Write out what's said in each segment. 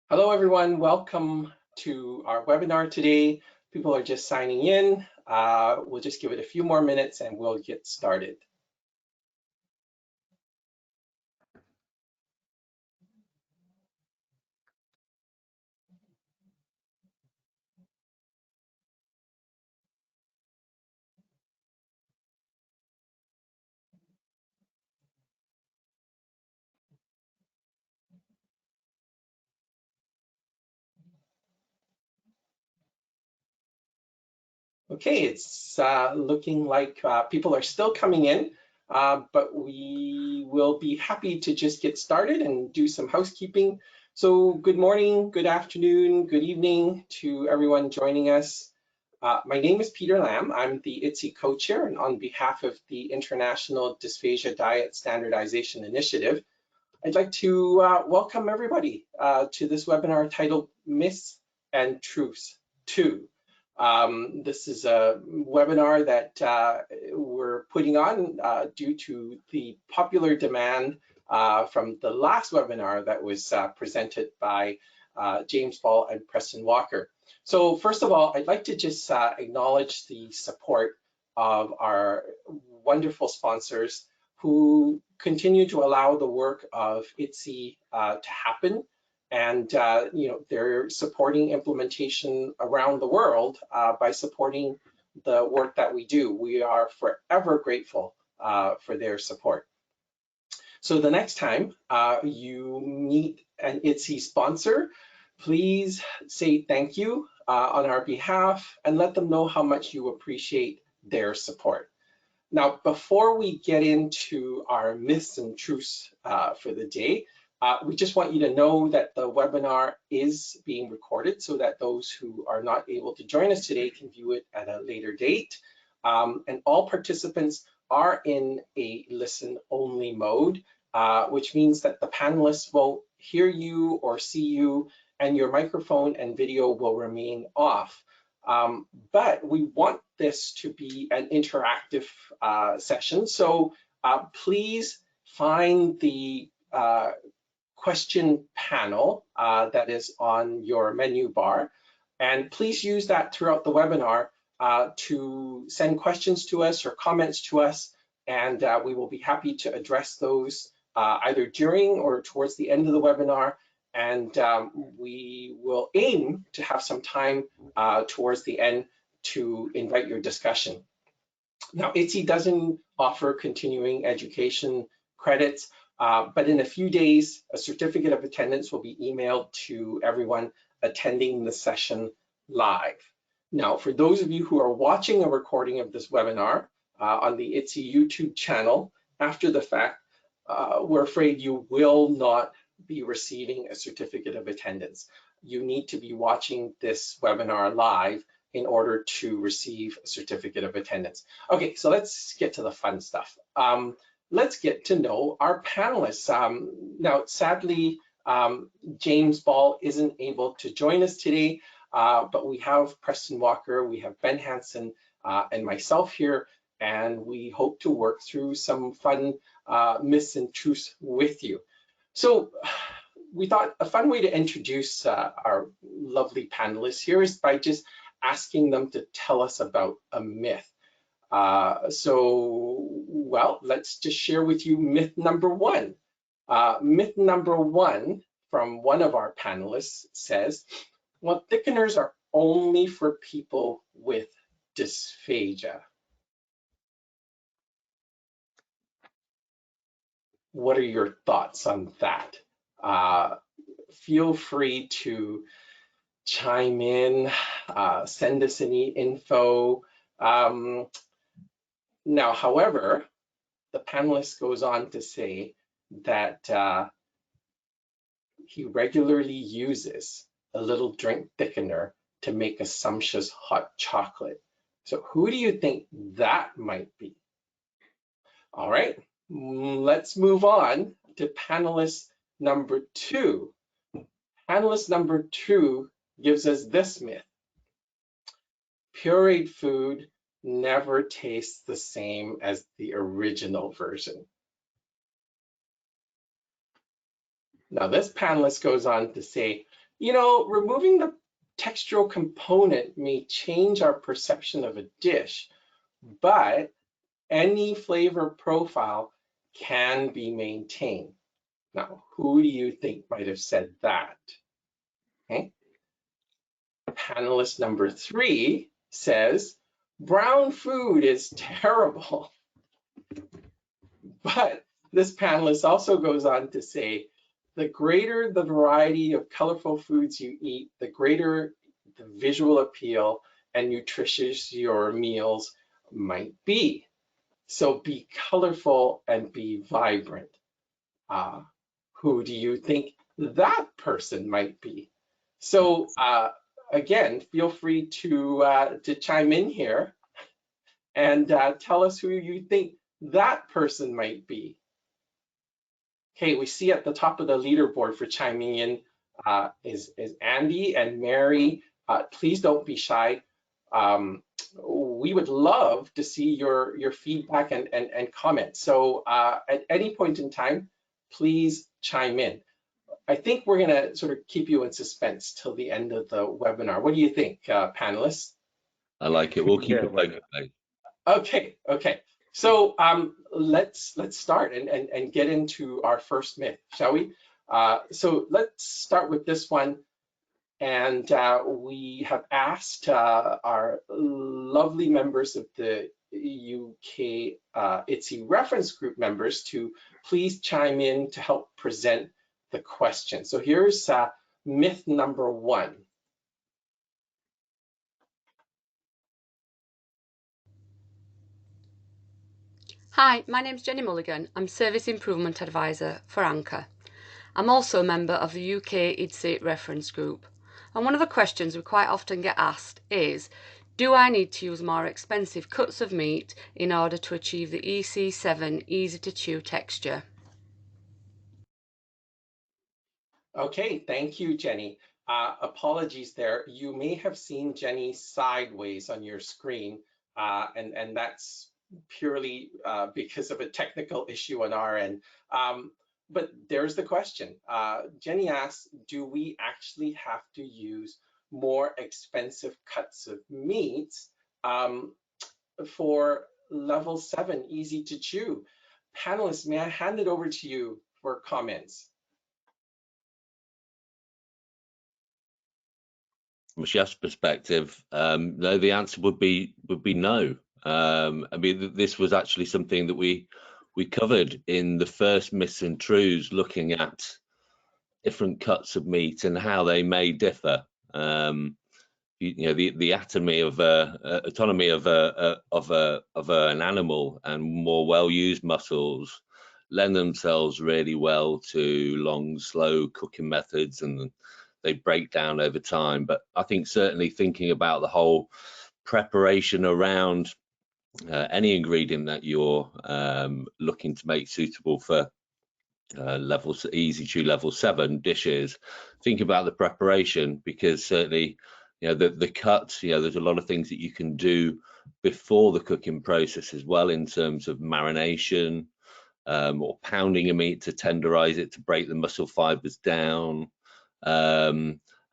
Hello, everyone. Welcome to our webinar today. People are just signing in. We'll just give it a few more minutes and we'll get started. Okay, it's looking like people are still coming in, but we will be happy to just get started and do some housekeeping. So good morning, good afternoon, good evening to everyone joining us. My name is Peter Lamb. I'm the IDDSI co-chair, and on behalf of the International Dysphagia Diet Standardization Initiative, I'd like to welcome everybody to this webinar titled Myths and Truths 2. This is a webinar that we're putting on due to the popular demand from the last webinar that was presented by James Ball and Preston Walker. So first of all, I'd like to just acknowledge the support of our wonderful sponsors who continue to allow the work of IDDSI to happen. And they're supporting implementation around the world by supporting the work that we do. We are forever grateful for their support. So the next time you meet an IDDSI sponsor, please say thank you on our behalf and let them know how much you appreciate their support. Now, before we get into our myths and truths for the day, we just want you to know that the webinar is being recorded so that those who are not able to join us today can view it at a later date. And all participants are in a listen-only mode, which means that the panelists won't hear you or see you, and your microphone and video will remain off. But we want this to be an interactive session, so please find the question panel that is on your menu bar, and please use that throughout the webinar to send questions to us or comments to us, and we will be happy to address those either during or towards the end of the webinar. And we will aim to have some time towards the end to invite your discussion. Now, IDDSI doesn't offer continuing education credits, but in a few days, a certificate of attendance will be emailed to everyone attending the session live. Now, for those of you who are watching a recording of this webinar on the IDDSI YouTube channel after the fact, we're afraid you will not be receiving a certificate of attendance. You need to be watching this webinar live in order to receive a certificate of attendance. Okay, so let's get to the fun stuff. Let's get to know our panelists. Now, sadly, James Ball isn't able to join us today, but we have Preston Walker, we have Ben Hanson, and myself here, and we hope to work through some fun myths and truths with you. So we thought a fun way to introduce our lovely panelists here is by just asking them to tell us about a myth. Well, let's just share with you myth number one. Myth number one from one of our panelists says, well, thickeners are only for people with dysphagia. What are your thoughts on that? Feel free to chime in, send us any info. Now, however, the panelist goes on to say that he regularly uses a little drink thickener to make a sumptuous hot chocolate. So who do you think that might be? All right, let's move on to panelist number two. Panelist number two gives us this myth. Pureed food never tastes the same as the original version. Now, this panelist goes on to say You know, removing the textural component may change our perception of a dish, but any flavor profile can be maintained. Now, who do you think might have said that? Okay. Panelist number 3 says, brown food is terrible. But this panelist also goes on to say, the greater the variety of colorful foods you eat, the greater the visual appeal and nutritious your meals might be. So be colorful and be vibrant. Who do you think that person might be? So again, feel free to chime in here and tell us who you think that person might be. Okay, we see at the top of the leaderboard for chiming in is Andy and Mary. Please don't be shy. We would love to see your feedback and comments. So at any point in time, please chime in. I think we're gonna sort of keep you in suspense till the end of the webinar. What do you think, panelists? I like it. We'll keep it poker face. Okay. So let's start and get into our first myth, shall we? So let's start with this one. And we have asked our lovely members of the UK IDDSI reference group members to please chime in to help present the question. So here's myth number 1. Hi, my name's Jenny Mulligan. I'm Service Improvement Advisor for Anchor. I'm also a member of the UK IDDSI reference group. And one of the questions we quite often get asked is, do I need to use more expensive cuts of meat in order to achieve the EC7 easy to chew texture? Okay, thank you, Jenny. Apologies there. You may have seen Jenny sideways on your screen, and that's purely because of a technical issue on our end. But there's the question. Jenny asks, do we actually have to use more expensive cuts of meats for level 7 easy to chew? Panelists, may I hand it over to you for comments? From a chef's perspective, no, the answer would be no. I mean, this was actually something that we covered in the first myths and truths, looking at different cuts of meat and how they may differ. You know, the autonomy of an animal and more well-used muscles lend themselves really well to long, slow cooking methods, and they break down over time. But I think certainly thinking about the whole preparation around any ingredient that you're looking to make suitable for levels easy chew level 7 dishes, think about the preparation, because certainly, you know, the cuts, you know, there's a lot of things that you can do before the cooking process as well, in terms of marination, or pounding a meat to tenderize it, to break the muscle fibers down,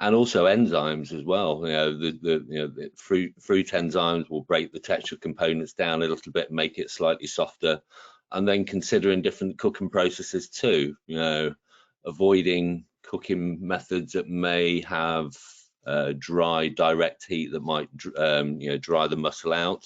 and also enzymes as well. You know, the fruit enzymes will break the texture components down a little bit, make it slightly softer. And then considering different cooking processes too, you know, avoiding cooking methods that may have dry direct heat that might you know, dry the muscle out,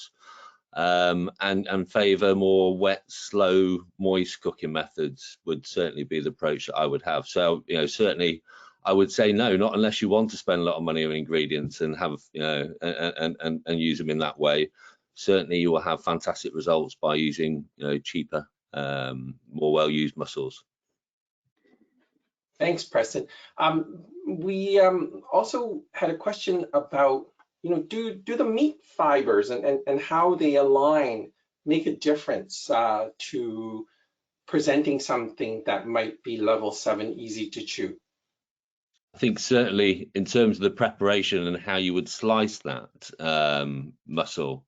and favor more wet, slow, moist cooking methods would certainly be the approach that I would have. So, you know, certainly I would say no, not unless you want to spend a lot of money on ingredients and have, you know, and use them in that way. Certainly you will have fantastic results by using, you know, cheaper, more well-used muscles. Thanks, Preston. We also had a question about, you know, do the meat fibers and how they align make a difference to presenting something that might be level 7 easy to chew? I think certainly in terms of the preparation and how you would slice that muscle,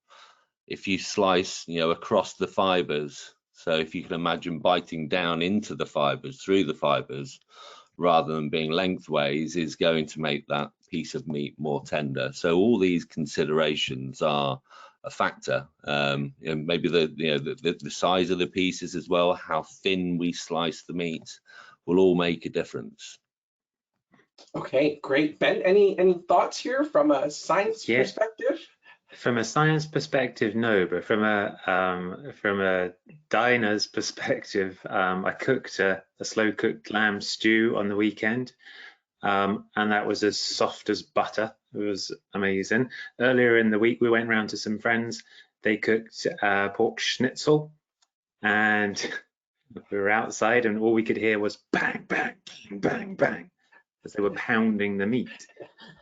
if you slice, you know, across the fibers, so if you can imagine biting down into the fibers, through the fibers, rather than being lengthways is going to make that piece of meat more tender. So all these considerations are a factor. Maybe the size of the pieces as well, how thin we slice the meat, will all make a difference. Okay, great. Ben, any thoughts here from a science perspective? From a science perspective, no, but from a diner's perspective, I cooked a slow cooked lamb stew on the weekend, and that was as soft as butter. It was amazing. Earlier in the week, we went round to some friends. They cooked pork schnitzel, and we were outside, and all we could hear was bang, bang, bang, bang, bang, as they were pounding the meat.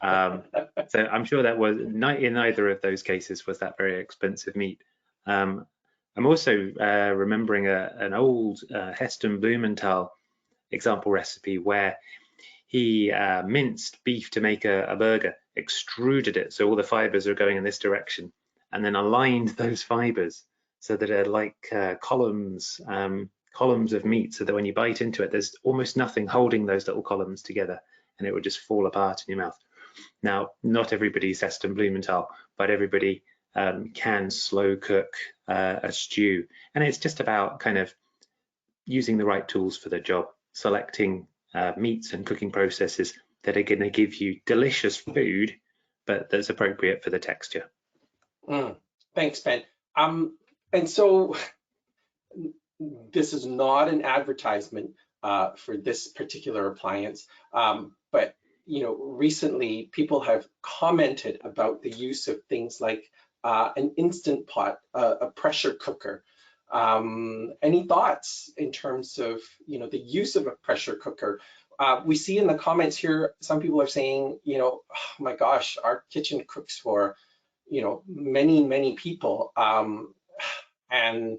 So I'm sure that was in neither of those cases was that very expensive meat. I'm also remembering an old Heston Blumenthal example recipe where he minced beef to make a burger, extruded it so all the fibers are going in this direction, and then aligned those fibers so that they're like columns of meat, so that when you bite into it, there's almost nothing holding those little columns together, and it would just fall apart in your mouth. Now, not everybody's Heston Blumenthal, but everybody can slow cook a stew. And it's just about kind of using the right tools for the job, selecting meats and cooking processes that are going to give you delicious food, but that's appropriate for the texture. Thanks, Ben. And so this is not an advertisement for this particular appliance, but recently people have commented about the use of things like an Instant Pot, a pressure cooker. Any thoughts in terms of the use of a pressure cooker? We see in the comments here, some people are saying, oh my gosh, our kitchen cooks for many people, and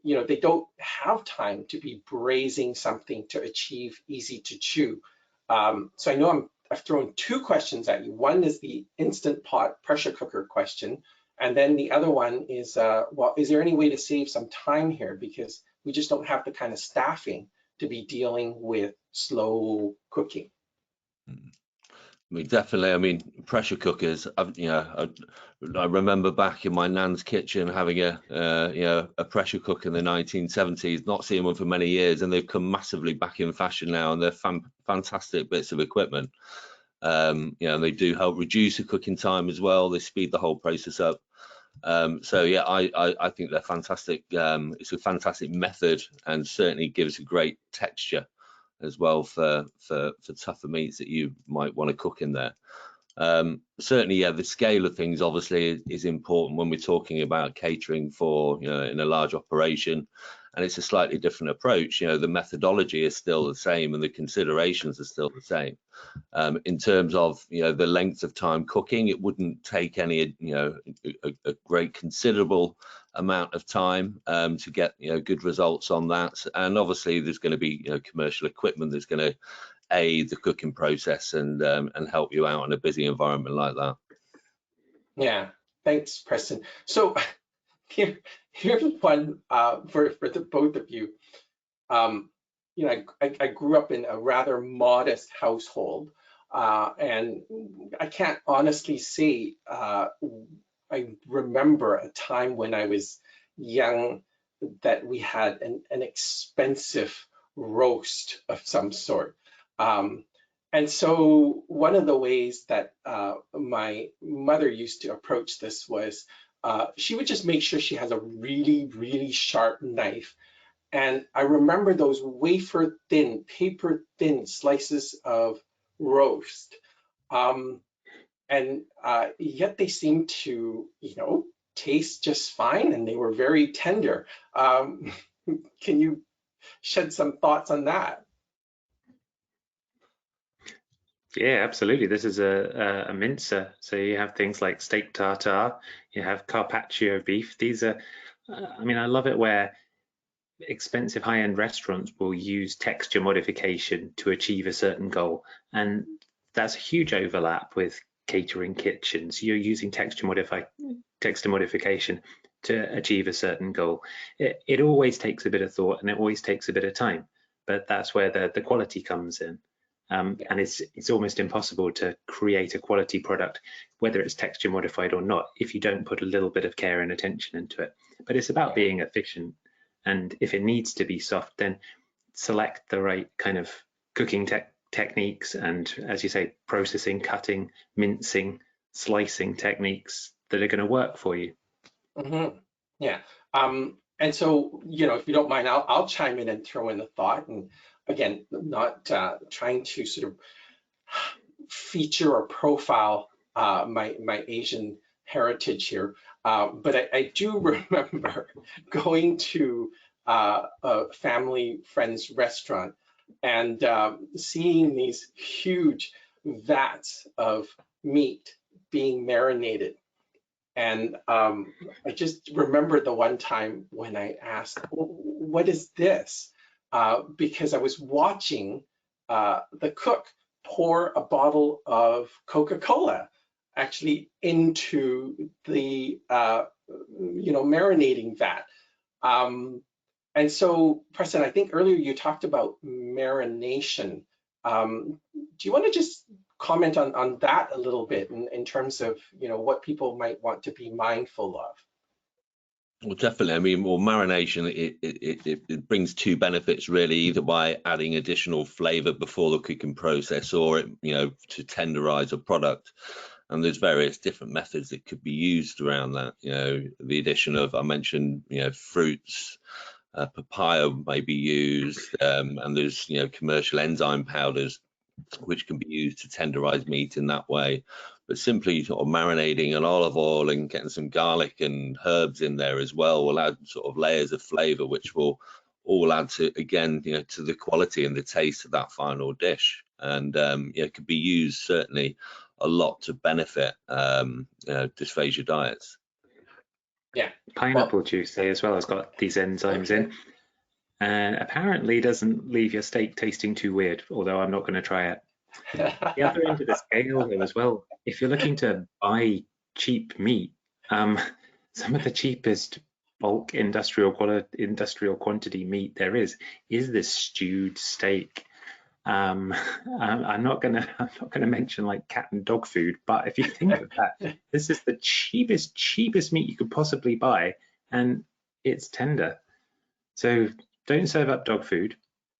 they don't have time to be braising something to achieve easy to chew. So I know I've thrown two questions at you. One is the Instant Pot pressure cooker question, and then the other one is, well, is there any way to save some time here, because we just don't have the kind of staffing to be dealing with slow cooking? I mean, definitely. I mean, pressure cookers. I remember back in my nan's kitchen having a pressure cooker in the 1970s. Not seeing one for many years, and they've come massively back in fashion now, and they're fantastic bits of equipment. They do help reduce the cooking time as well. They speed the whole process up. So yeah, I think they're fantastic. It's a fantastic method, and certainly gives a great texture as well for tougher meats that you might want to cook in there. Certainly, yeah, the scale of things obviously is important when we're talking about catering for, in a large operation, and it's a slightly different approach. The methodology is still the same and the considerations are still the same. In terms of, the length of time cooking, it wouldn't take any, a great considerable amount of time to get, good results on that. And obviously there's going to be, commercial equipment that's going to aid the cooking process and help you out in a busy environment like that. Yeah, thanks, Preston. So here's one for the both of you. I grew up in a rather modest household, and I can't honestly say I remember a time when I was young that we had an expensive roast of some sort. And so one of the ways that my mother used to approach this was she would just make sure she has a really sharp knife. And I remember those wafer thin, paper thin slices of roast. And yet they seemed to, taste just fine, and they were very tender. Can you shed some thoughts on that? Yeah, absolutely. This is a mincer. So you have things like steak tartare, you have carpaccio beef. These are, I love it where expensive high-end restaurants will use texture modification to achieve a certain goal. And that's a huge overlap with catering kitchens. You're using texture modification to achieve a certain goal. It always takes a bit of thought and it always takes a bit of time, but that's where the quality comes in. And it's almost impossible to create a quality product, whether it's texture modified or not, if you don't put a little bit of care and attention into it. But it's about being efficient, and if it needs to be soft, then select the right kind of cooking techniques and, as you say, processing, cutting, mincing, slicing techniques that are going to work for you. Mm-hmm. Yeah. And so, you know, if you don't mind, I'll chime in and throw in a thought. And again, not trying to sort of feature or profile my Asian heritage here, but I do remember going to a family friend's restaurant and seeing these huge vats of meat being marinated. And I just remember the one time when I asked, what is this? Because I was watching the cook pour a bottle of Coca-Cola actually into the marinating vat. And so, Preston, I think earlier you talked about marination. Do you want to just comment on that a little bit in terms of, you know, what people might want to be mindful of? Well, definitely. I mean, well, marination, it brings two benefits really, either by adding additional flavor before the cooking process, or to tenderize a product. And there's various different methods that could be used around that. You know, the addition of, I mentioned, fruits, papaya may be used, and there's commercial enzyme powders which can be used to tenderize meat in that way. But simply sort of marinating in olive oil and getting some garlic and herbs in there as well will add sort of layers of flavor, which will all add to, again, to the quality and the taste of that final dish. And it could be used certainly a lot to benefit dysphagia diets. Yeah, pineapple juice as well has got these enzymes in, and apparently doesn't leave your steak tasting too weird, although I'm not going to try it. The other end of the scale though as well, if you're looking to buy cheap meat, some of the cheapest bulk industrial quantity meat there is this stewed steak. I'm not gonna mention like cat and dog food, but if you think of that, this is the cheapest meat you could possibly buy, and it's tender. So don't serve up dog food,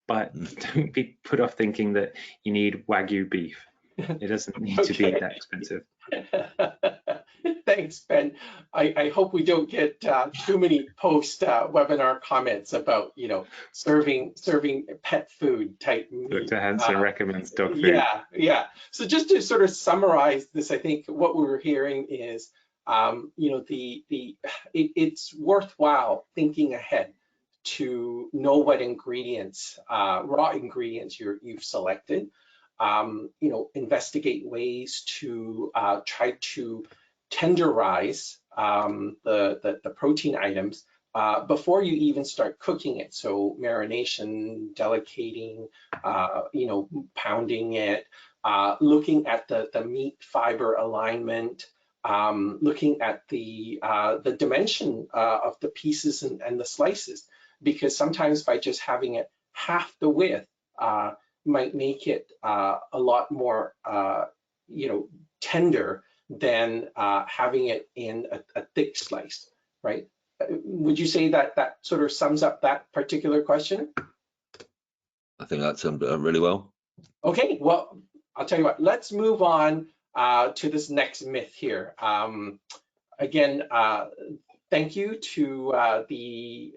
but don't be put off thinking that you need Wagyu beef. It doesn't need to be that expensive. Thanks, Ben. I hope we don't get too many post-webinar comments about, serving pet food type meat. Dr. Hanson recommends dog food. Yeah. So just to sort of summarize this, I think what we were hearing is, it's worthwhile thinking ahead to know what ingredients, raw ingredients you've selected. Investigate ways to try to tenderize the protein items before you even start cooking it. So marination, delicating, pounding it, looking at the meat fiber alignment, looking at the dimension of the pieces and the slices, because sometimes by just having it half the width might make it a lot more tender than having it in a thick slice, right? Would you say that sort of sums up that particular question? I think that summed it up really well. Okay, well, I'll tell you what, let's move on to this next myth here. Again, thank you to the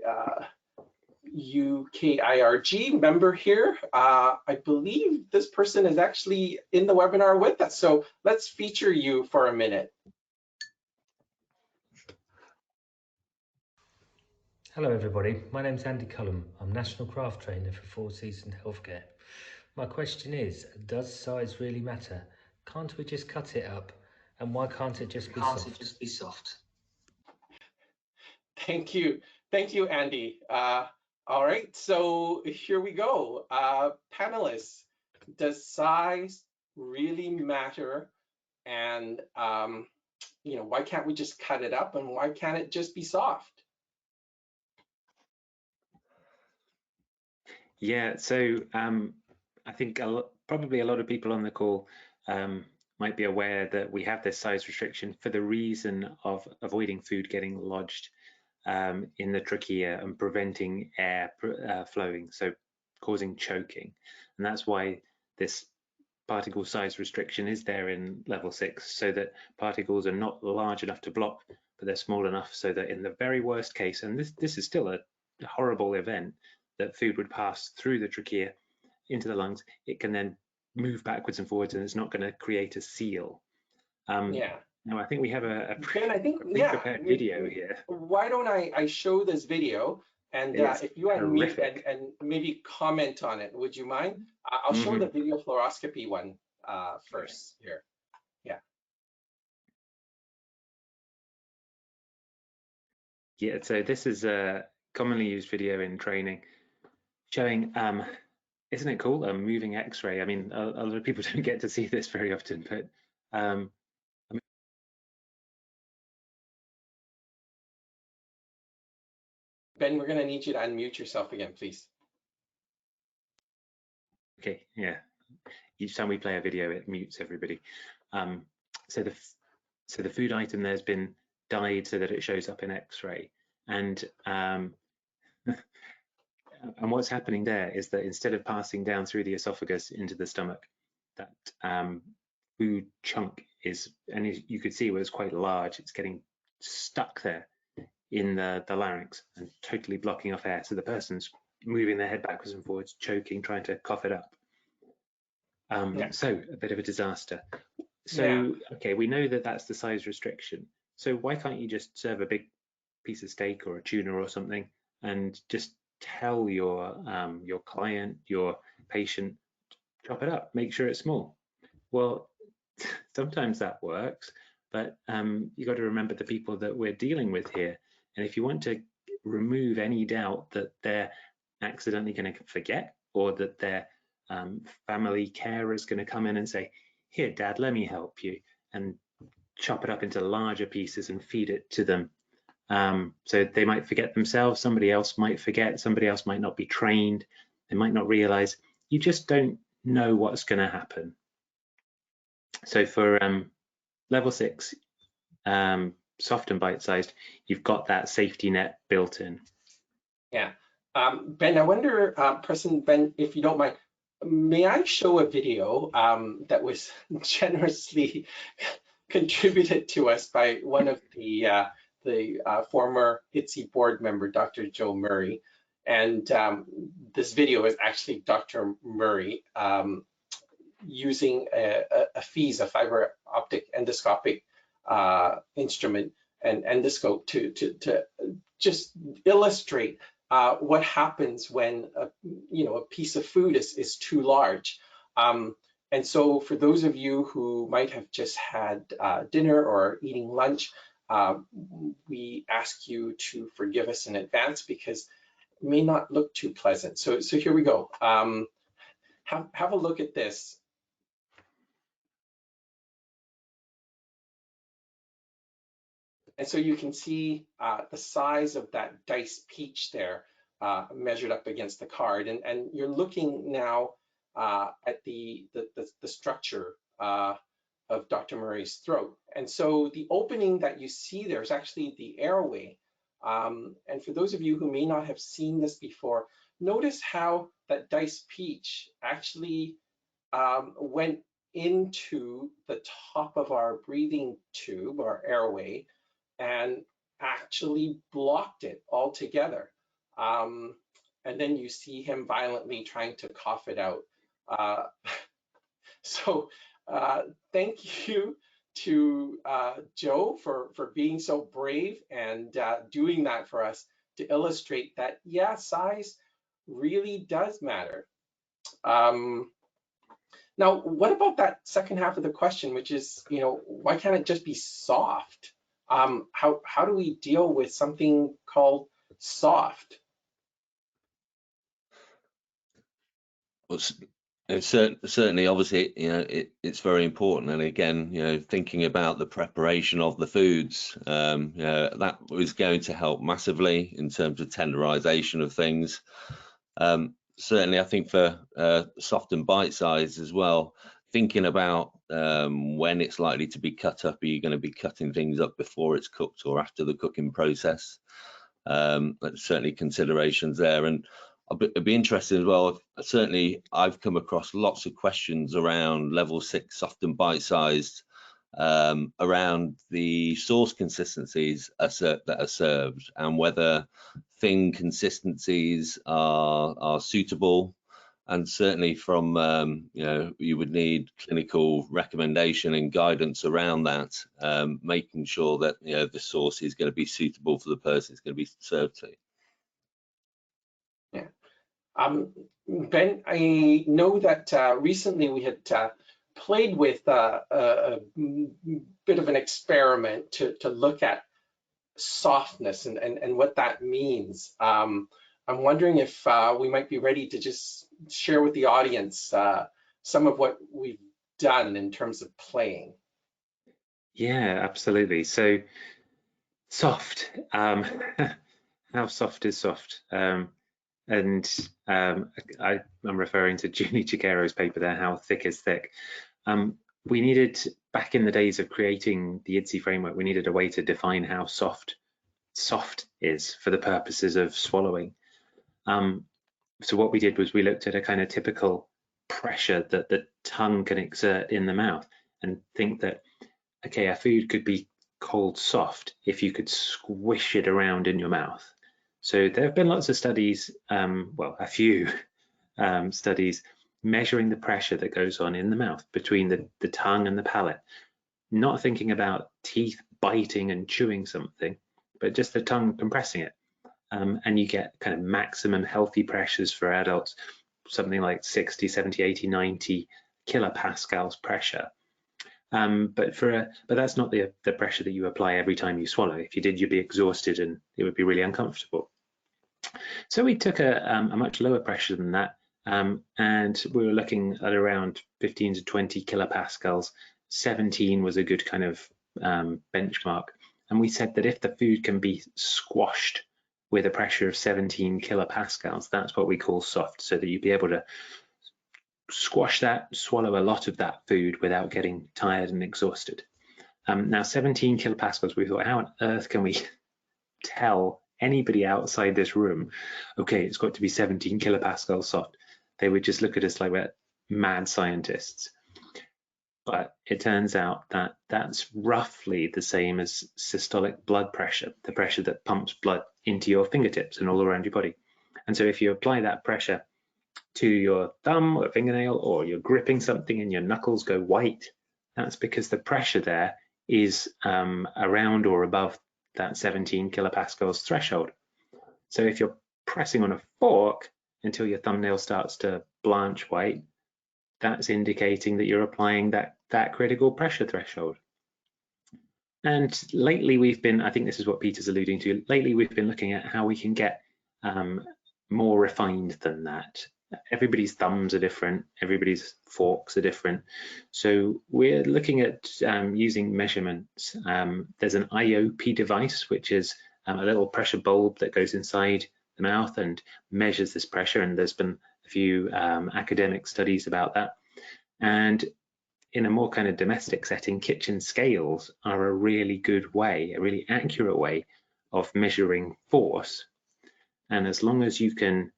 UKIRG member here. I believe this person is actually in the webinar with us, so let's feature you for a minute. Hello everybody, my name's Andy Cullum. I'm National Craft Trainer for Four Seasons Healthcare. My question is, does size really matter? Can't we just cut it up? And why can't it just be soft? Thank you, Andy. All right, so here we go. Panelists, does size really matter? And why can't we just cut it up, and why can't it just be soft? Yeah, so I think probably a lot of people on the call might be aware that we have this size restriction for the reason of avoiding food getting lodged in the trachea and preventing air flowing, so causing choking. And that's why this particle size restriction is there in level 6, so that particles are not large enough to block, but they're small enough so that in the very worst case, and this is still a horrible event, that food would pass through the trachea into the lungs, it can then move backwards and forwards, and it's not going to create a seal. Yeah. Now I think we have a Ben, I think, pre-prepared video here. Why don't I show this video, and if you unmute and maybe comment on it, would you mind? I'll show the video fluoroscopy one first here. Yeah. Yeah, so this is a commonly used video in training showing, isn't it cool, a moving X-ray? I mean, a lot of people don't get to see this very often, but Ben, we're going to need you to unmute yourself again, please. Okay, yeah. Each time we play a video, it mutes everybody. So the food item there's been dyed so that it shows up in X-ray, and what's happening there is that instead of passing down through the esophagus into the stomach, that food chunk is, and you could see it was quite large, it's getting stuck there in the larynx and totally blocking off air. So the person's moving their head backwards and forwards, choking, trying to cough it up. So a bit of a disaster. So, okay, we know that that's the size restriction. So why can't you just serve a big piece of steak or a tuna or something and just tell your client, your patient, chop it up, make sure it's small? Well, sometimes that works, but you got to remember the people that we're dealing with here. And if you want to remove any doubt that they're accidentally going to forget, or that their family carer is going to come in and say, "Here, Dad, let me help you," and chop it up into larger pieces and feed it to them. So they might forget themselves, somebody else might forget, somebody else might not be trained, they might not realize. You just don't know what's going to happen. So for level 6, soft and bite-sized, you've got that safety net built in. Yeah. Ben, I wonder, Preston, Ben, if you don't mind, may I show a video that was generously contributed to us by one of the former IDDSI board member, Dr. Joe Murray. And this video is actually Dr. Murray using a FEES, a fiber optic endoscopic instrument and endoscope to just illustrate what happens when a piece of food is too large. And so for those of you who might have just had dinner or eating lunch, we ask you to forgive us in advance because it may not look too pleasant. So here we go. Have a look at this. And so you can see the size of that diced peach there measured up against the card. And you're looking now at the structure of Dr. Murray's throat. And so the opening that you see there is actually the airway. And for those of you who may not have seen this before, notice how that diced peach actually went into the top of our breathing tube, our airway, and actually blocked it altogether. And then you see him violently trying to cough it out. So thank you to Joe for being so brave and doing that for us to illustrate that, yeah, size really does matter. Now, what about that second half of the question, which is, why can't it just be soft? How do we deal with something called soft? Well, it's certainly, obviously, it's very important. And again, thinking about the preparation of the foods, that was going to help massively in terms of tenderization of things. certainly I think for soft and bite size as well, thinking about when it's likely to be cut up. Are you going to be cutting things up before it's cooked or after the cooking process? That's certainly considerations there. And it'd be interesting as well. Certainly I've come across lots of questions around level 6 soft and bite sized, around the sauce consistencies that are served, and whether thin consistencies are suitable. And certainly from you would need clinical recommendation and guidance around that, making sure that the sauce is going to be suitable for the person it's going to be served to. Yeah. Ben, I know that recently we had played with a bit of an experiment to look at softness and what that means. I'm wondering if we might be ready to just share with the audience some of what we've done in terms of playing. Yeah, absolutely. So soft, how soft is soft? I'm referring to Julie Chiquero's paper there, How Thick is Thick. We needed, back in the days of creating the IDDSI framework, we needed a way to define how soft is for the purposes of swallowing. So what we did was we looked at a kind of typical pressure that the tongue can exert in the mouth, and think that, okay, a food could be called soft if you could squish it around in your mouth. So there have been lots of studies, well, a few studies measuring the pressure that goes on in the mouth between the tongue and the palate, not thinking about teeth biting and chewing something, but just the tongue compressing it. And you get kind of maximum healthy pressures for adults, something like 60, 70, 80, 90 kilopascals pressure. But that's not the pressure that you apply every time you swallow. If you did, you'd be exhausted and it would be really uncomfortable. So we took a much lower pressure than that, and we were looking at around 15 to 20 kilopascals. 17 was a good kind of benchmark. And we said that if the food can be squashed with a pressure of 17 kilopascals, that's what we call soft, so that you'd be able to squash that, swallow a lot of that food without getting tired and exhausted. Now 17 kilopascals, we thought, how on earth can we tell anybody outside this room, okay, it's got to be 17 kilopascals soft? They would just look at us like we're mad scientists. But it turns out that that's roughly the same as systolic blood pressure, the pressure that pumps blood into your fingertips and all around your body. And so if you apply that pressure to your thumb or fingernail, or you're gripping something and your knuckles go white, that's because the pressure there is around or above that 17 kilopascals threshold. So if you're pressing on a fork until your thumbnail starts to blanch white, that's indicating that you're applying that critical pressure threshold. And lately we've been, I think this is what Peter's alluding to, lately we've been looking at how we can get more refined than that. Everybody's thumbs are different, everybody's forks are different. So we're looking at using measurements. There's an IOP device, which is a little pressure bulb that goes inside the mouth and measures this pressure, and there's been a few academic studies about that. And in a more kind of domestic setting, kitchen scales are a really good way, a really accurate way of measuring force. And as long as you can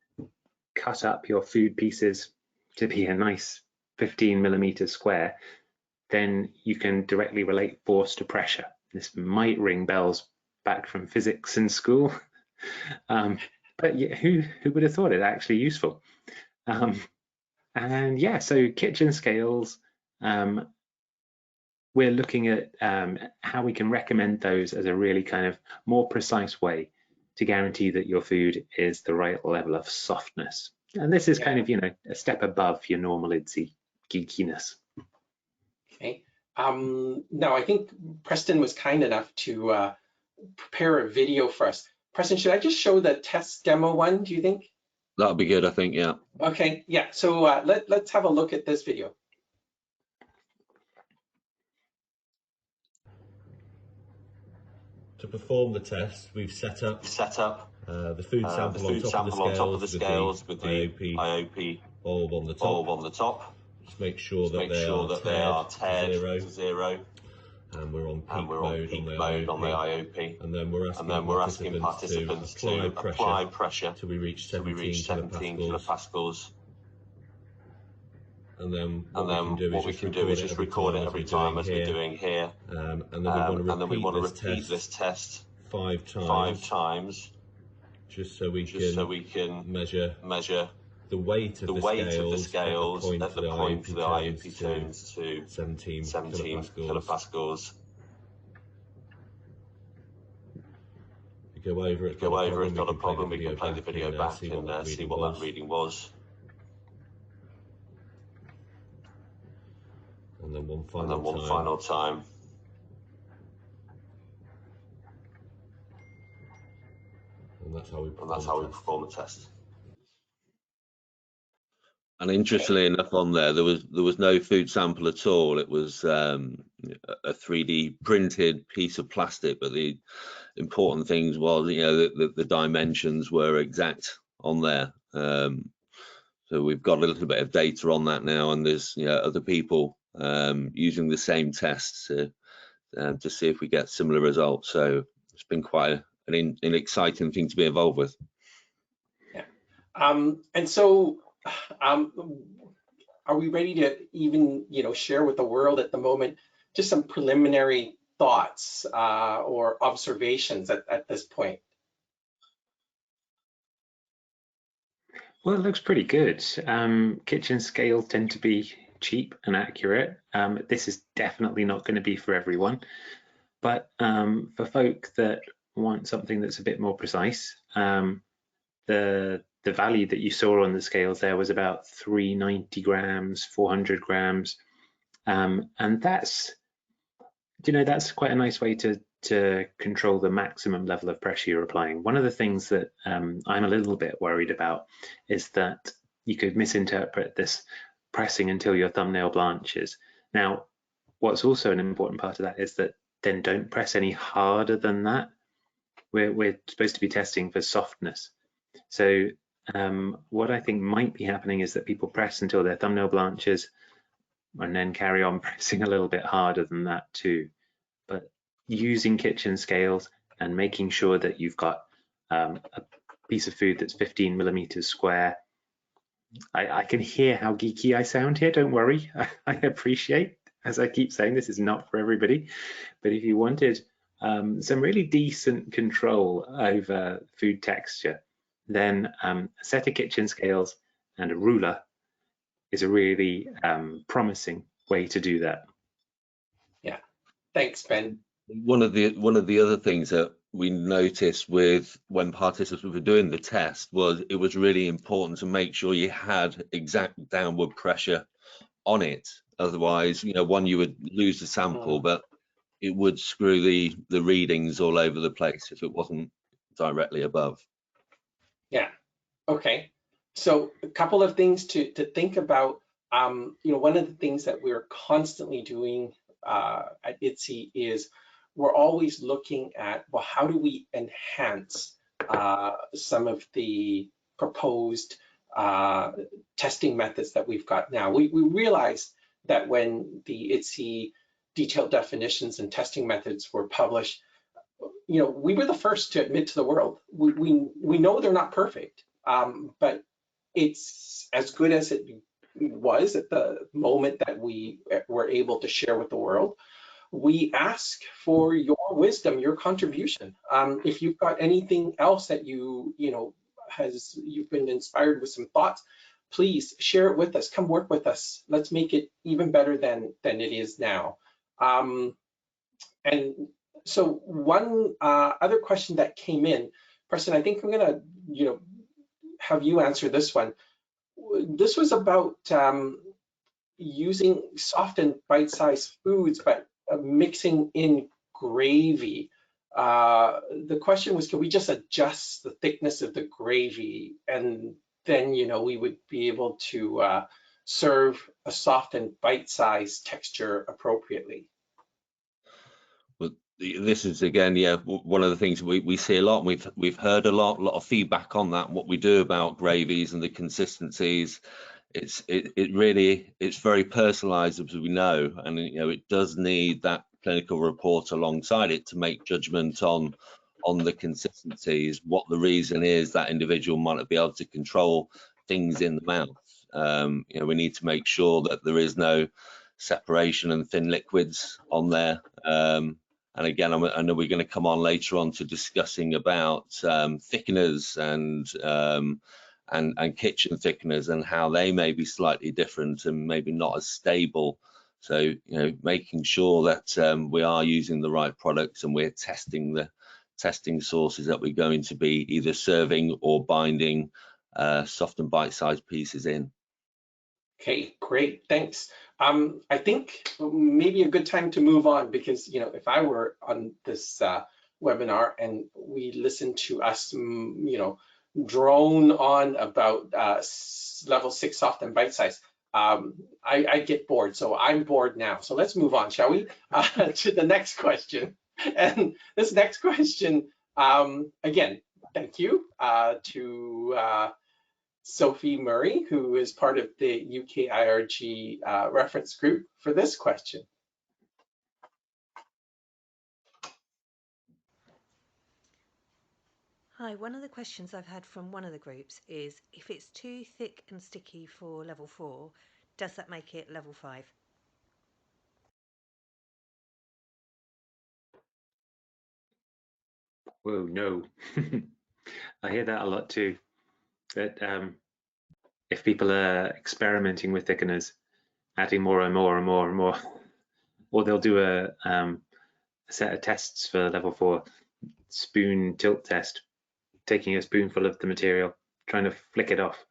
cut up your food pieces to be a nice 15mm square, then you can directly relate force to pressure. This might ring bells back from physics in school, but yeah, who would have thought it actually useful? And yeah, so kitchen scales, we're looking at how we can recommend those as a really kind of more precise way to guarantee that your food is the right level of softness. And this is kind of, you know, a step above your normal IDDSI geekiness. Okay. Now, I think Preston was kind enough to prepare a video for us. Preston, should I just show the test demo one, do you think? That'll be good, I think, yeah. Okay, yeah, so let's have a look at this video. To perform the test, we've set up The food sample on top of the scales with the IOP bulb on the top. Just make sure that they are tared to zero. And we're on peak mode on the IOP. And then we're asking participants to apply pressure till we reach 17 kilopascals. And then what we can do is just record it every time as we're doing here. And then we want to repeat this test 5 times. Just so we can measure the weight of the scales at the point the IOP turns to 17 kilopascals. If you go over it, not a problem, we can play the video back and see what that reading was. And then one final time. And that's how we perform the test. And interestingly enough, on there was no food sample at all. It was a 3D printed piece of plastic, but the important things was, you know, the dimensions were exact on there. So we've got a little bit of data on that now, and there's, you know, other people using the same tests to see if we get similar results. So it's been quite an exciting thing to be involved with. Yeah, and so are we ready to even, you know, share with the world at the moment just some preliminary thoughts or observations at this point? Well, it looks pretty good. Kitchen scales tend to be cheap and accurate. This is definitely not going to be for everyone, but for folk that want something that's a bit more precise, the value that you saw on the scales there was about 390 grams, 400 grams, and that's, you know, that's quite a nice way to control the maximum level of pressure you're applying. One of the things that I'm a little bit worried about is that you could misinterpret this pressing until your thumbnail blanches. Now, what's also an important part of that is that then don't press any harder than that. We're supposed to be testing for softness. So what I think might be happening is that people press until their thumbnail blanches and then carry on pressing a little bit harder than that too. But using kitchen scales and making sure that you've got a piece of food that's 15 millimeters square. I can hear how geeky I sound here, don't worry. I appreciate, as I keep saying, this is not for everybody, but if you wanted some really decent control over food texture, then a set of kitchen scales and a ruler is a really promising way to do that. Yeah, thanks, Ben. One of the other things that we noticed with when participants were doing the test was it was really important to make sure you had exact downward pressure on it. Otherwise, you know, one, you would lose the sample, but it would screw the readings all over the place if it wasn't directly above. Yeah. Okay. So a couple of things to think about. You know, one of the things that we're constantly doing at IDDSI is we're always looking at, well, how do we enhance some of the proposed testing methods that we've got now. We realized that when the IDDSI detailed definitions and testing methods were published, you know, we were the first to admit to the world, we know they're not perfect, but it's as good as it was at the moment that we were able to share with the world. We ask for your wisdom, your contribution. If you've got anything else that you've been inspired with some thoughts, please share it with us. Come work with us. Let's make it even better than it is now. And so one other question that came in, Preston, I think I'm gonna, have you answer this one. This was about using soft and bite-sized foods, but mixing in gravy. The question was, can we just adjust the thickness of the gravy, and then we would be able to serve a soft and bite-sized texture appropriately? Well, this is again, yeah, one of the things we see a lot. We've heard a lot of feedback on that. What we do about gravies and the consistencies, it's very personalised, as we know, and you know it does need that clinical report alongside it to make judgment on the consistencies. What the reason is that individual might not be able to control things in the mouth. You know, we need to make sure that there is no separation and thin liquids on there. And again, I know we're going to come on later on to discussing about thickeners and kitchen thickeners and how they may be slightly different and maybe not as stable. So, you know, making sure that we are using the right products and we're testing sources that we're going to be either serving or binding soft and bite-sized pieces in. Okay, great, thanks. I think maybe a good time to move on, because you know, if I were on this webinar and we listened to us, you know, drone on about level 6 soft and bite size, I get bored. So I'm bored now. So let's move on, shall we? To the next question. And this next question, again, thank you to Sophie Murray, who is part of the UK IRG reference group, for this question. Hi, one of the questions I've had from one of the groups is, if it's too thick and sticky for level 4, does that make it level 5? Whoa, no. I hear that a lot too. That if people are experimenting with thickeners, adding more and more and more and more, or they'll do a set of tests for level 4, spoon tilt test, taking a spoonful of the material, trying to flick it off.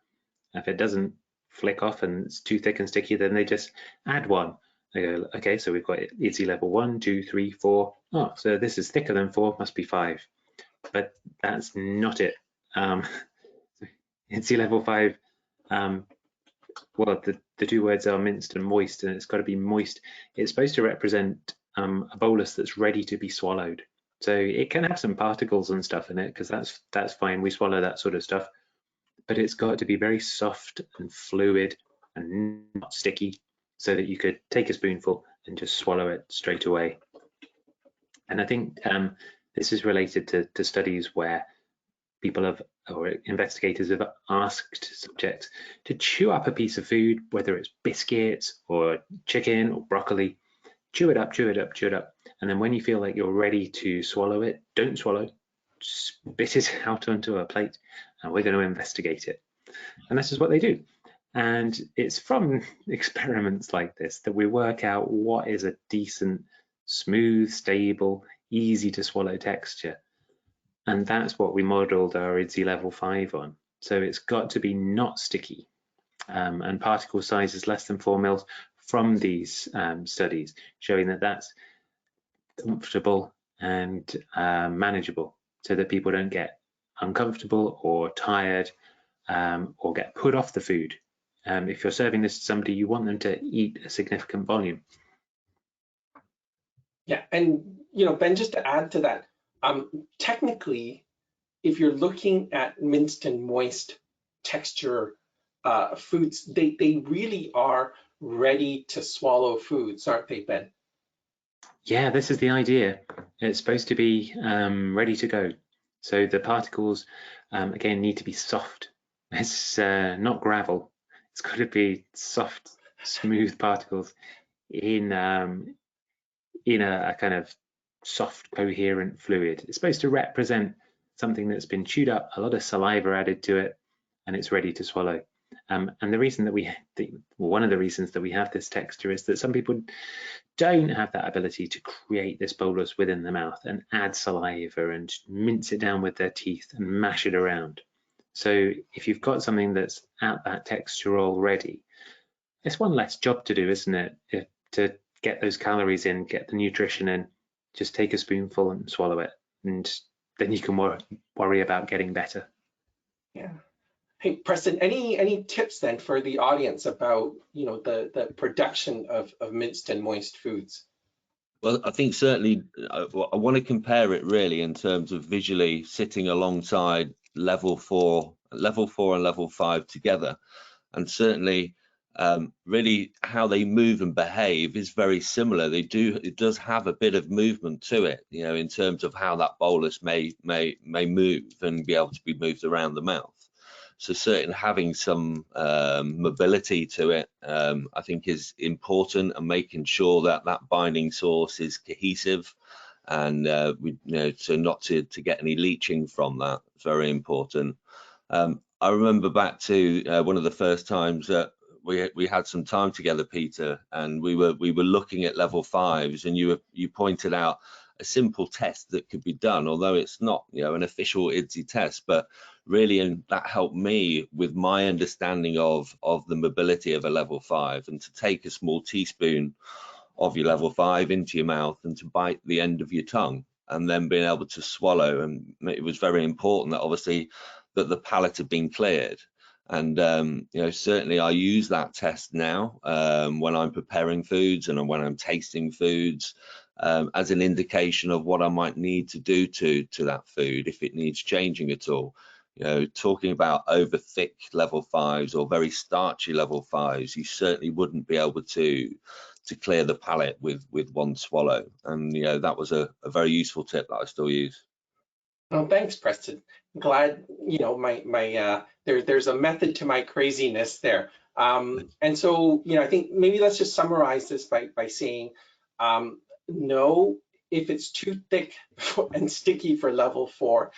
If it doesn't flick off and it's too thick and sticky, then they just add one. They go, okay, so we've got IDDSI level 1, 2, 3, 4. Oh, so this is thicker than 4, must be 5. But that's not it. IDDSI level 5, well, the two words are minced and moist, and it's got to be moist. It's supposed to represent a bolus that's ready to be swallowed. So it can have some particles and stuff in it, because that's fine. We swallow that sort of stuff. But it's got to be very soft and fluid and not sticky, so that you could take a spoonful and just swallow it straight away. And I think this is related to studies where people or investigators have asked subjects to chew up a piece of food, whether it's biscuits or chicken or broccoli. Chew it up, chew it up, chew it up. And then when you feel like you're ready to swallow it, don't swallow, spit it out onto a plate, and we're going to investigate it. And this is what they do. And it's from experiments like this that we work out what is a decent, smooth, stable, easy to swallow texture. And that's what we modeled our IDDSI level 5 on. So it's got to be not sticky, and particle size is less than 4 mils from these studies, showing that that's comfortable and manageable, so that people don't get uncomfortable or tired or get put off the food. If you're serving this to somebody, you want them to eat a significant volume. Yeah, and you know, Ben, just to add to that, technically, if you're looking at minced and moist texture foods, they really are ready to swallow foods, aren't they, Ben? Yeah, this is the idea. It's supposed to be ready to go. So the particles, again, need to be soft. It's not gravel. It's got to be soft, smooth particles in a kind of soft, coherent fluid. It's supposed to represent something that's been chewed up, a lot of saliva added to it, and it's ready to swallow. And the reason that one of the reasons that we have this texture is that some people don't have that ability to create this bolus within the mouth and add saliva and mince it down with their teeth and mash it around. So if you've got something that's at that texture already, it's one less job to do, isn't it? To get those calories in, get the nutrition in, just take a spoonful and swallow it, and then you can worry about getting better. Yeah. Hey, Preston, any tips then for the audience about, you know, the production of minced and moist foods? Well, I think certainly I want to compare it really in terms of visually sitting alongside level 4 and level 5 together, and certainly really how they move and behave is very similar. It does have a bit of movement to it, you know, in terms of how that bolus may move and be able to be moved around the mouth. So certainly having some mobility to it, I think is important, and making sure that that binding source is cohesive, and so not to get any leaching from that. It's very important. I remember back to one of the first times that we had some time together, Peter, and we were looking at level 5s, and you pointed out a simple test that could be done, although it's not, you know, an official IDDSI test, but really, and that helped me with my understanding of the mobility of a level 5, and to take a small teaspoon of your level 5 into your mouth and to bite the end of your tongue, and then being able to swallow. And it was very important that obviously that the palate had been cleared. And you know, certainly I use that test now when I'm preparing foods and when I'm tasting foods, as an indication of what I might need to do to that food if it needs changing at all. You know, talking about over thick level 5s or very starchy level 5s, you certainly wouldn't be able to clear the palate with one swallow. And you know, that was a very useful tip that I still use. Oh, thanks, Preston. Glad, you know, there's a method to my craziness there. And so, you know, I think maybe let's just summarize this by saying, no, if it's too thick and sticky for level 4,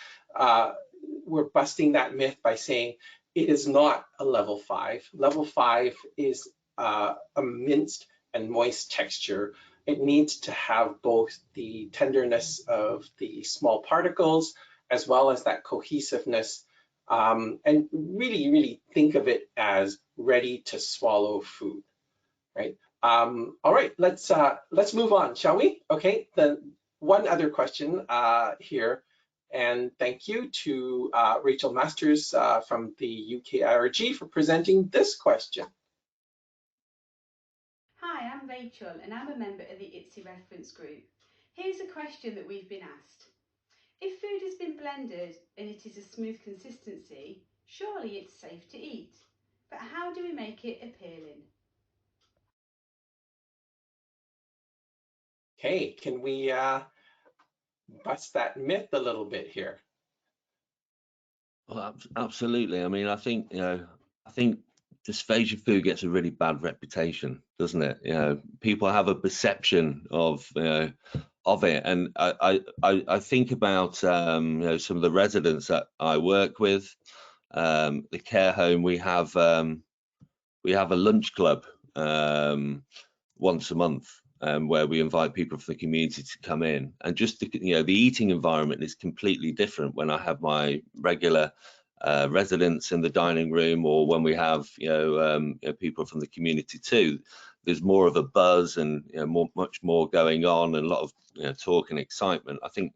we're busting that myth by saying it is not a level 5. Level 5 is a minced and moist texture. It needs to have both the tenderness of the small particles as well as that cohesiveness, and really think of it as ready to swallow food, right? All right, let's move on, shall we? Okay, then one other question here, and thank you to Rachel Masters from the UK IRG for presenting this question. Hi, I'm Rachel and I'm a member of the IDDSI reference group. Here's a question that we've been asked. If food has been blended and it is a smooth consistency, surely it's safe to eat. But how do we make it appealing? Okay, can we bust that myth a little bit here? Well, absolutely. I mean, I think, you know, dysphagia food gets a really bad reputation, doesn't it? You know, people have a perception of, you know, of it, and I think about you know, some of the residents that I work with, the care home. We have a lunch club once a month, where we invite people from the community to come in, and just you know, the eating environment is completely different when I have my regular residents in the dining room, or when we have you know, people from the community too. There's more of a buzz, and you know, much more going on, and a lot of, you know, talk and excitement. I think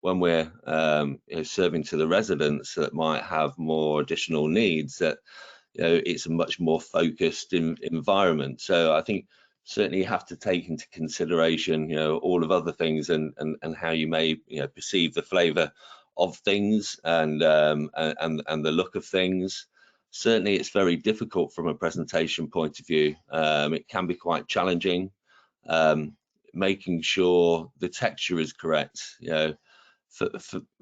when we're you know, serving to the residents that might have more additional needs, that you know, it's a much more focused environment. So I think certainly you have to take into consideration, you know, all of other things, and how you may, you know, perceive the flavour of things, and the look of things. Certainly, it's very difficult from a presentation point of view. It can be quite challenging, making sure the texture is correct. You know,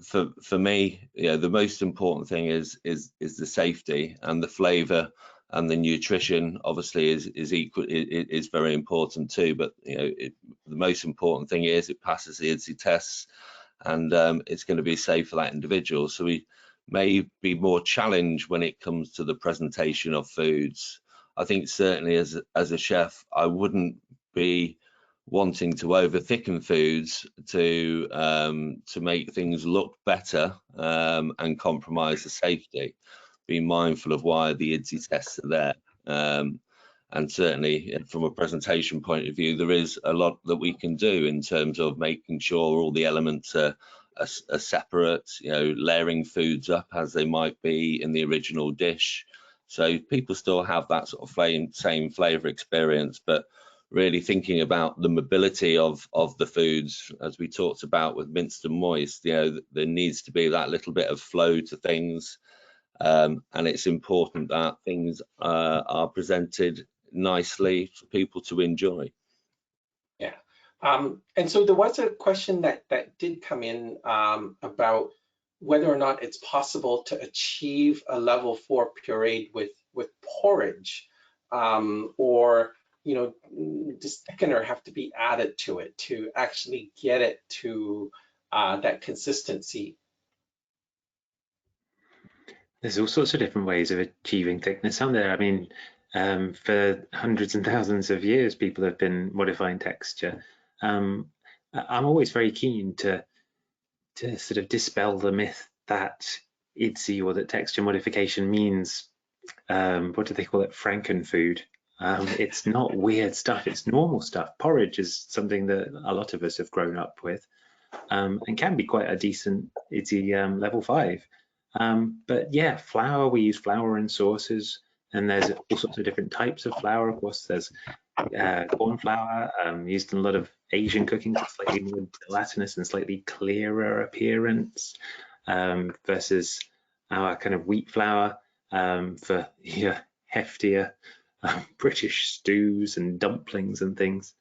for me, you know, the most important thing is the safety, and the flavour and the nutrition obviously is very important too. But you know, the most important thing is it passes the IDDSI tests, and it's going to be safe for that individual. So we may be more challenged when it comes to the presentation of foods. I think certainly as a chef, I wouldn't be wanting to over thicken foods to make things look better and compromise the safety. Be mindful of why the IDDSI tests are there. And certainly from a presentation point of view, there is a lot that we can do in terms of making sure all the elements are separate, you know, layering foods up as they might be in the original dish. So people still have that sort of same flavour experience, but really thinking about the mobility of the foods, as we talked about with minced and moist. You know, there needs to be that little bit of flow to things, and it's important that things are presented nicely for people to enjoy. Yeah, and so there was a question that did come in about whether or not it's possible to achieve a level 4 pureed with porridge, or you know, does thickener have to be added to it to actually get it to that consistency? There's all sorts of different ways of achieving thickness, aren't there? I mean, for hundreds and thousands of years, people have been modifying texture. I'm always very keen to sort of dispel the myth that IDDSI or that texture modification means, what do they call it, Frankenfood. It's not weird stuff, it's normal stuff. Porridge is something that a lot of us have grown up with, and can be quite a decent IDDSI level 5. But yeah, flour, we use flour in sauces, and there's all sorts of different types of flour. Of course, there's corn flour, used in a lot of Asian cooking, so slightly more gelatinous and slightly clearer appearance, versus our kind of wheat flour for heftier British stews and dumplings and things.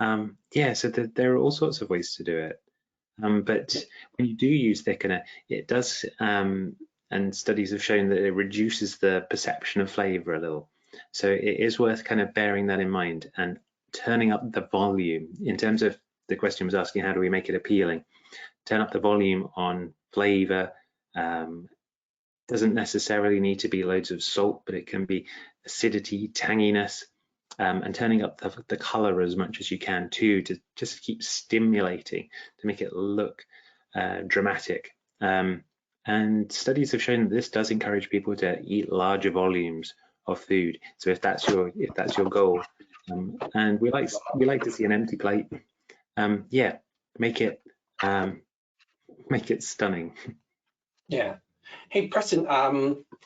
Yeah, so there are all sorts of ways to do it. But when you do use thickener, it does, and studies have shown that it reduces the perception of flavour a little. So it is worth kind of bearing that in mind and turning up the volume. In terms of, the question was asking, how do we make it appealing? Turn up the volume on flavour. Doesn't necessarily need to be loads of salt, but it can be acidity, tanginess, and turning up the colour as much as you can too, to just keep stimulating, to make it look dramatic. And studies have shown that this does encourage people to eat larger volumes of food. So if that's your goal, and we like to see an empty plate, yeah, make it stunning. Yeah. Hey, Preston,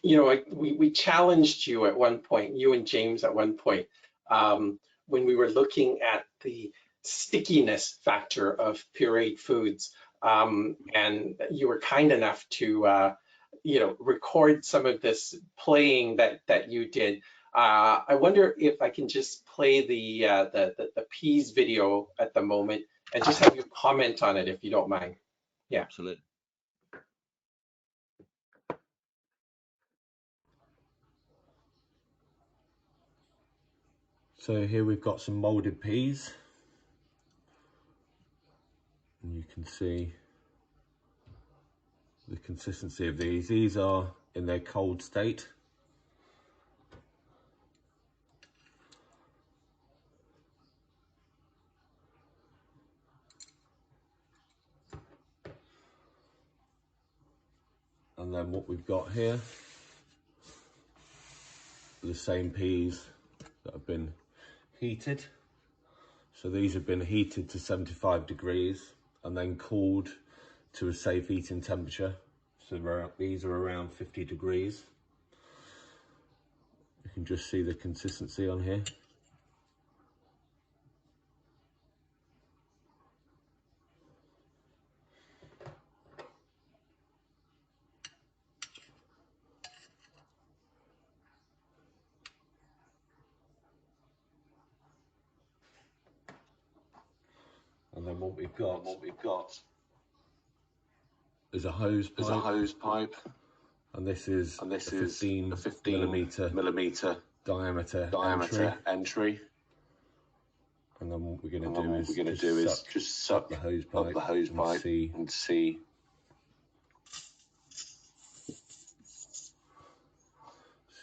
you know, we challenged you at one point, you and James at one point, when we were looking at the stickiness factor of pureed foods, and you were kind enough to, you know, record some of this playing that you did. I wonder if I can just play the peas video at the moment and just have you comment on it, if you don't mind. Yeah. Absolutely. So here we've got some molded peas, and you can see the consistency of these. These are in their cold state. And then what we've got here are the same peas that have been heated. So these have been heated to 75 degrees and then cooled to a safe eating temperature. So these are around 50 degrees. You can just see the consistency on here. And then what we've got is a hose pipe. And this is a 15 millimeter diameter entry. And then what we're going to do is just suck the hose pipe and see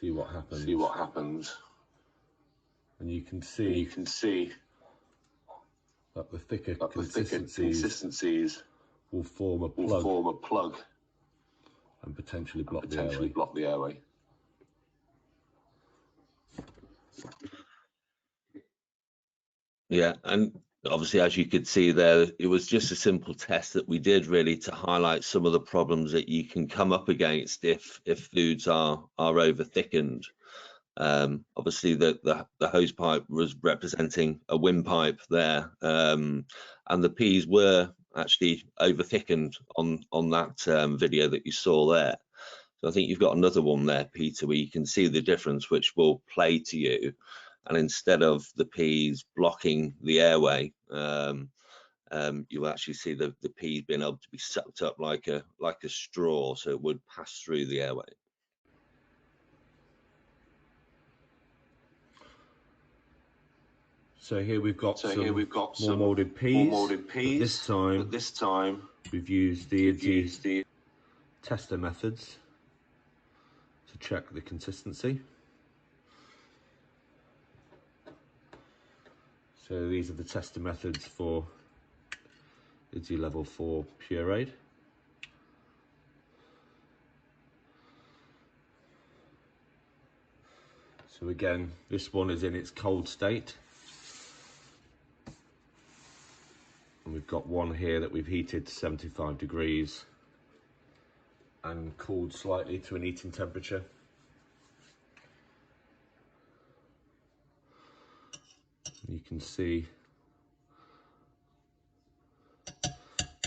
what happens. And you can see that the thicker consistencies will form a plug and potentially block the airway. Yeah, and obviously, as you could see there, it was just a simple test that we did really to highlight some of the problems that you can come up against if foods are over thickened. Obviously the hose pipe was representing a windpipe there, and the peas were actually over thickened on that video that you saw there. So I think you've got another one there, Peter, where you can see the difference, which will play to you. And instead of the peas blocking the airway, you'll actually see the peas being able to be sucked up like a straw, so it would pass through the airway. So here we've got some more moulded peas. But this time we've used the IDDSI tester methods to check the consistency. So these are the tester methods for IDDSI level 4 pureed. So again, this one is in its cold state. And we've got one here that we've heated to 75 degrees and cooled slightly to an eating temperature. You can see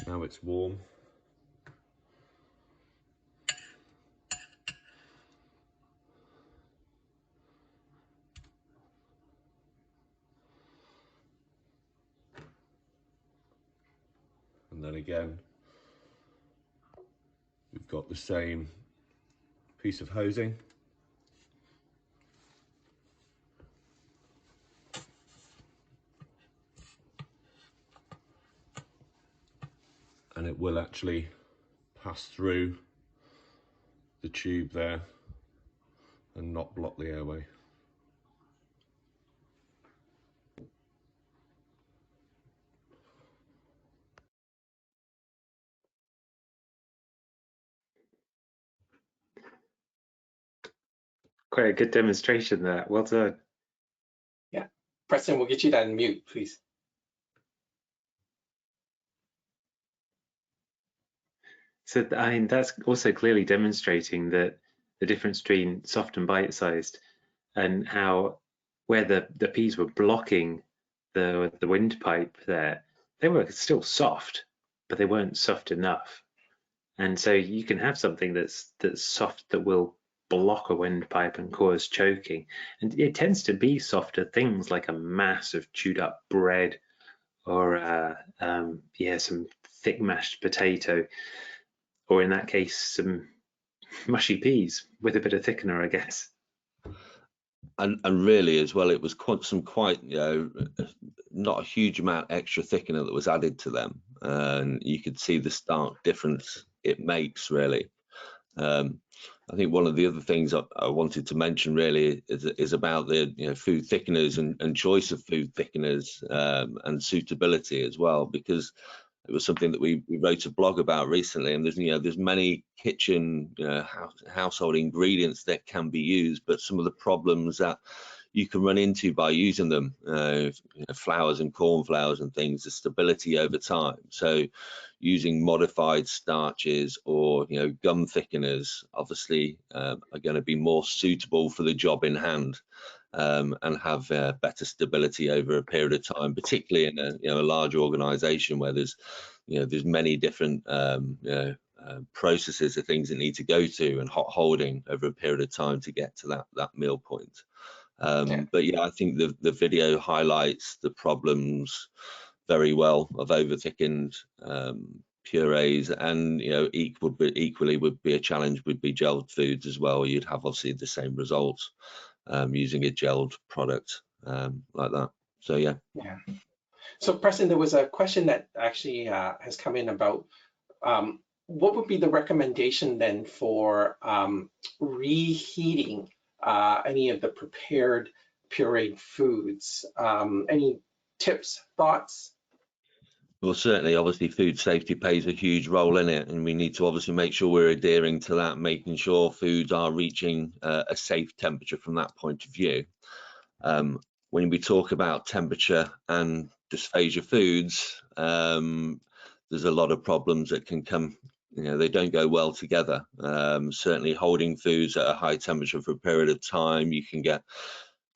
now it's warm. And then again, we've got the same piece of hosing. And it will actually pass through the tube there and not block the airway. Quite a good demonstration there. Well done. Yeah, Preston, we'll get you to unmute, please. So I mean, that's also clearly demonstrating that the difference between soft and bite-sized, and how where the peas were blocking the windpipe there, they were still soft, but they weren't soft enough. And so you can have something that's soft that will block a windpipe and cause choking, and it tends to be softer things like a mass of chewed up bread, or some thick mashed potato, or in that case some mushy peas with a bit of thickener, I guess. And really as well, it was quite not a huge amount extra thickener that was added to them, and you could see the stark difference it makes, really. I think one of the other things I wanted to mention really is about the food thickeners and choice of food thickeners, and suitability as well, because it was something that we wrote a blog about recently, and there's many kitchen household ingredients that can be used, but some of the problems that you can run into by using them, flours and corn flours and things, the stability over time. So using modified starches or gum thickeners obviously are going to be more suitable for the job in hand, and have better stability over a period of time, particularly in a large organization where there's many different processes of things that need to go to, and hot holding over a period of time to get to that meal point. But yeah, I think the video highlights the problems very well of over thickened purees, and equally would be a challenge would be gelled foods as well. You'd have obviously the same results using a gelled product like that. So yeah. So Preston, there was a question that actually has come in about what would be the recommendation then for reheating any of the prepared pureed foods? Any tips, thoughts? Well, certainly, obviously, food safety plays a huge role in it, and we need to obviously make sure we're adhering to that, making sure foods are reaching a safe temperature from that point of view. When we talk about temperature and dysphagia foods, there's a lot of problems that can come they don't go well together. Certainly holding foods at a high temperature for a period of time, you can get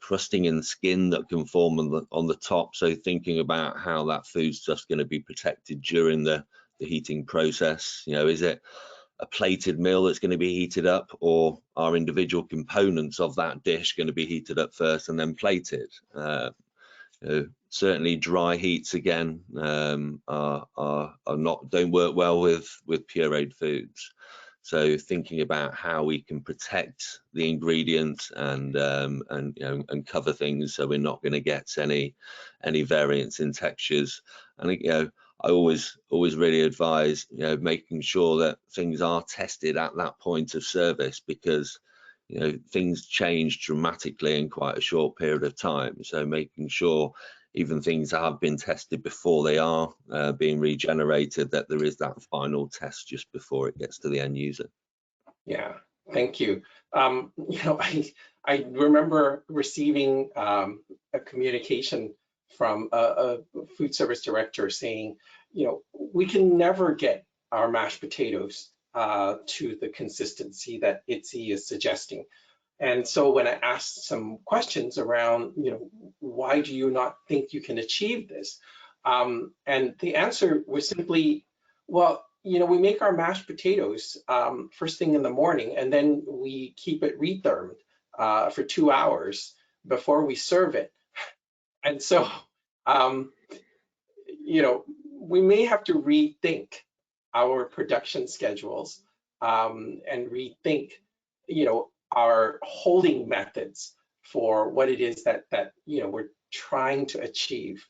crusting in skin that can form on the top. So thinking about how that food's just going to be protected during the heating process. Is it a plated meal that's going to be heated up, or are individual components of that dish going to be heated up first and then plated? Certainly dry heats again don't work well with pureed foods. So thinking about how we can protect the ingredients and cover things so we're not going to get any variance in textures. And I always really advise making sure that things are tested at that point of service, because things change dramatically in quite a short period of time. So making sure even things that have been tested before they are being regenerated, that there is that final test just before it gets to the end user. Yeah, thank you. I remember receiving a communication from a food service director saying, we can never get our mashed potatoes to the consistency that IDDSI is suggesting. And so when I asked some questions around, why do you not think you can achieve this? And the answer was simply, well, we make our mashed potatoes first thing in the morning, and then we keep it rethermed for 2 hours before we serve it. And so, we may have to rethink our production schedules and rethink, our holding methods for what it is that we're trying to achieve.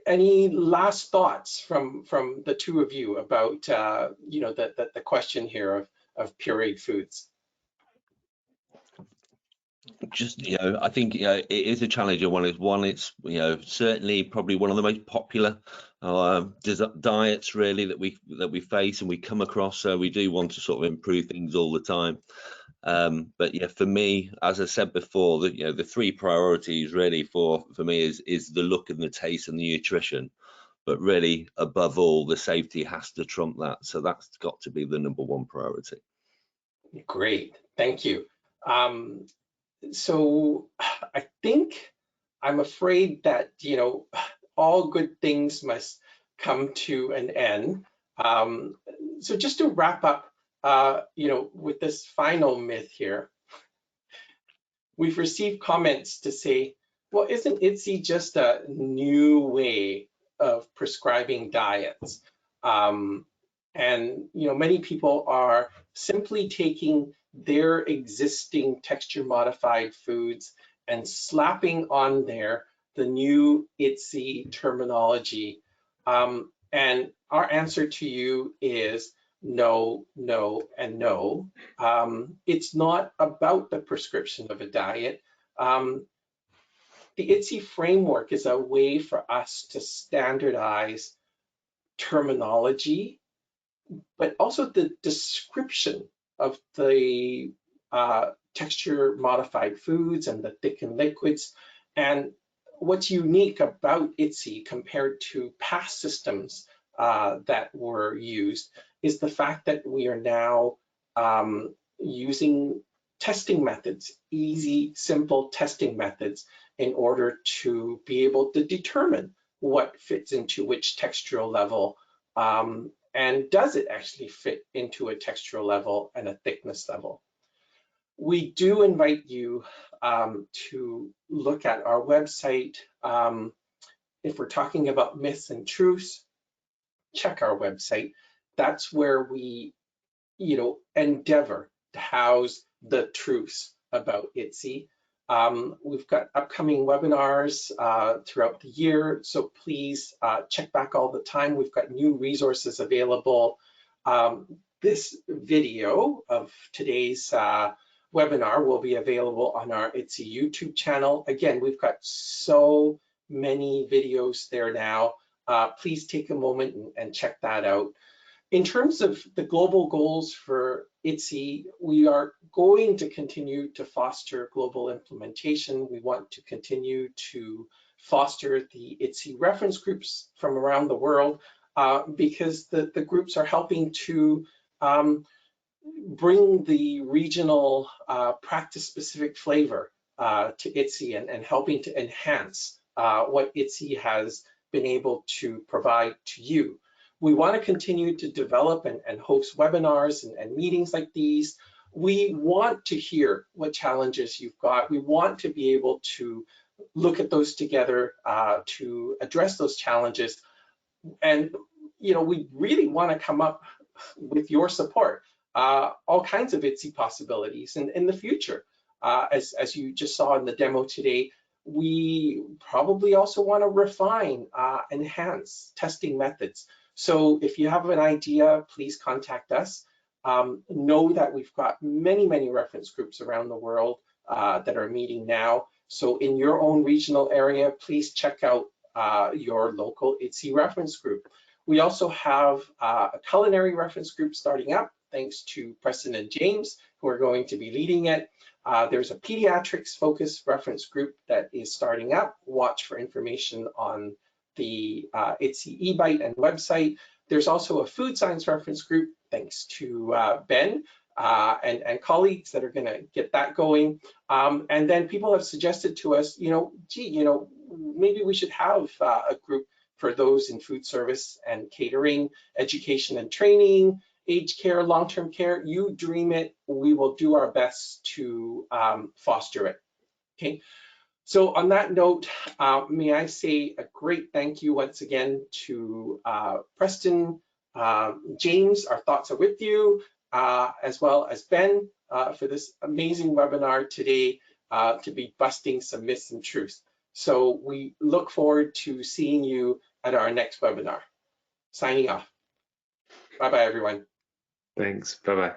Any last thoughts from the two of you about the question here of pureed foods? Just I think it is a challenge. It's certainly probably one of the most popular diets really that we face and we come across. So we do want to sort of improve things all the time. But yeah, for me, as I said before, the three priorities really for me is the look and the taste and the nutrition. But really, above all, the safety has to trump that. So that's got to be the #1 priority. Great, thank you. So I think I'm afraid that all good things must come to an end. So just to wrap up, with this final myth here, we've received comments to say, well, isn't IDDSI just a new way of prescribing diets? And many people are simply taking their existing texture modified foods and slapping on there the new IDDSI terminology. And our answer to you is no, no, and no. It's not about the prescription of a diet. The IDDSI framework is a way for us to standardize terminology, but also the description of the texture modified foods and the thickened liquids. And what's unique about IDDSI compared to past systems that were used is the fact that we are now using testing methods, easy, simple testing methods, in order to be able to determine what fits into which textural level, and does it actually fit into a textural level and a thickness level. We do invite you to look at our website. If we're talking about myths and truths, check our website. That's where we, endeavor to house the truths about IDDSI. We've got upcoming webinars throughout the year, so please check back all the time. We've got new resources available. This video of today's webinar will be available on our IDDSI YouTube channel. Again, we've got so many videos there now. Please take a moment and check that out. In terms of the global goals for IDDSI, we are going to continue to foster global implementation. We want to continue to foster the IDDSI reference groups from around the world. because the groups are helping to bring the regional practice-specific flavor to IDDSI and helping to enhance what IDDSI has been able to provide to you. We want to continue to develop and host webinars and meetings like these. We want to hear what challenges you've got. We want to be able to look at those together to address those challenges. And we really want to come up with your support, all kinds of IDDSI possibilities in the future. As you just saw in the demo today, we probably also want to refine, enhance testing methods. So if you have an idea, please contact us. Know that we've got many reference groups around the world that are meeting now. So in your own regional area, please check out your local IDDSI reference group. We also have a culinary reference group starting up, thanks to Preston and James, who are going to be leading it. There's a pediatrics focused reference group that is starting up. Watch for information on the IDDSI e-bite and website. There's also a food science reference group, thanks to Ben and colleagues that are going to get that going. And then people have suggested to us, maybe we should have a group for those in food service and catering, education and training, aged care, long-term care. You dream it, we will do our best to foster it. Okay. So on that note, may I say a great thank you once again to Preston, James, our thoughts are with you, as well as Ben for this amazing webinar today to be busting some myths and truths. So we look forward to seeing you at our next webinar. Signing off. Bye-bye, everyone. Thanks. Bye-bye.